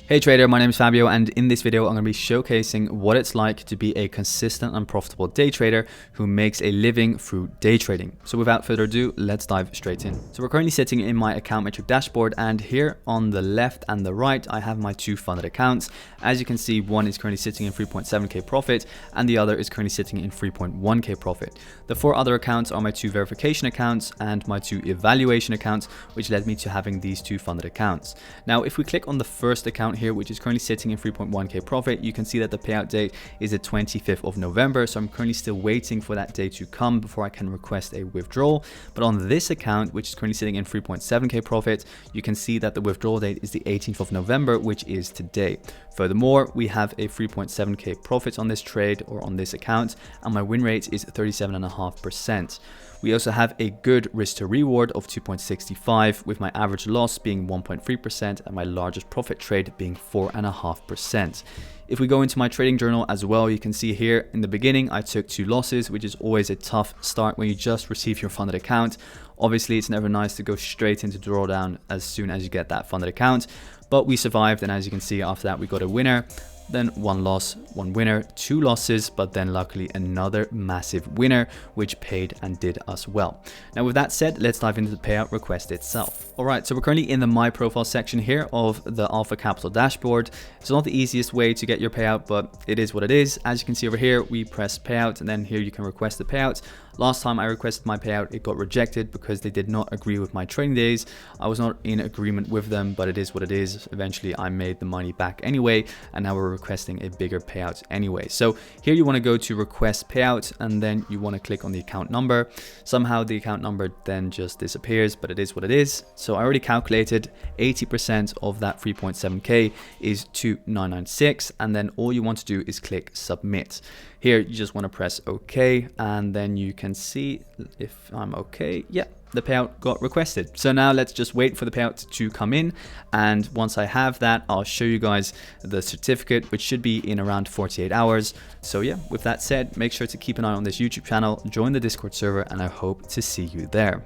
Hey trader, my name is Fabio, and in this video I'm going to be showcasing what it's like to be a consistent and profitable day trader who makes a living through day trading. So without further ado, let's dive straight in. So we're currently sitting in my account metric dashboard, and here on the left and the right I have my two funded accounts. As you can see, one is currently sitting in 3.7k profit and the other is currently sitting in 3.1k profit. The four other accounts are my two verification accounts and my two evaluation accounts, which led me to having these two funded accounts. Now if we click on the first account here, which is currently sitting in 3.1k profit, you can see that the payout date is the 25th of November. So I'm currently still waiting for that day to come before I can request a withdrawal. But on this account, which is currently sitting in 3.7k profit, you can see that the withdrawal date is the 18th of November, which is today. Furthermore, we have a 3.7k profit on this trade or on this account, and my win rate is 37.5%. We also have a good risk to reward of 2.65, with my average loss being 1.3% and my largest profit trade being 4.5%. If we go into my trading journal as well, you can see here in the beginning I took 2 losses, which is always a tough start when you just receive your funded account. Obviously, it's never nice to go straight into drawdown as soon as you get that funded account, but we survived, and as you can see, after that we got a winner. Then 1 loss, 1 winner, 2 losses, but then luckily another massive winner, which paid and did us well. Now with that said, let's dive into the payout request itself. Alright, so we're currently in the My Profile section here of the Alpha Capital dashboard. It's not the easiest way to get your payout, but it is what it is. As you can see over here, we press payout, and then here you can request the payout. Last time I requested my payout, it got rejected because they did not agree with my trading days. I was not in agreement with them, but it is what it is. Eventually I made the money back anyway, and now we're requesting a bigger payout anyway. So here you want to go to request payout, and then you want to click on the account number. Somehow the account number then just disappears, but it is what it is. So I already calculated 80% of that 3.7k is 2996, and then all you want to do is click submit. Here you just want to press OK, and then you can see if I'm okay. Yeah, the payout got requested. So now let's just wait for the payout to come in, and once I have that, I'll show you guys the certificate, which should be in around 48 hours. So yeah, with that said, make sure to keep an eye on this YouTube channel, join the Discord server, and I hope to see you there.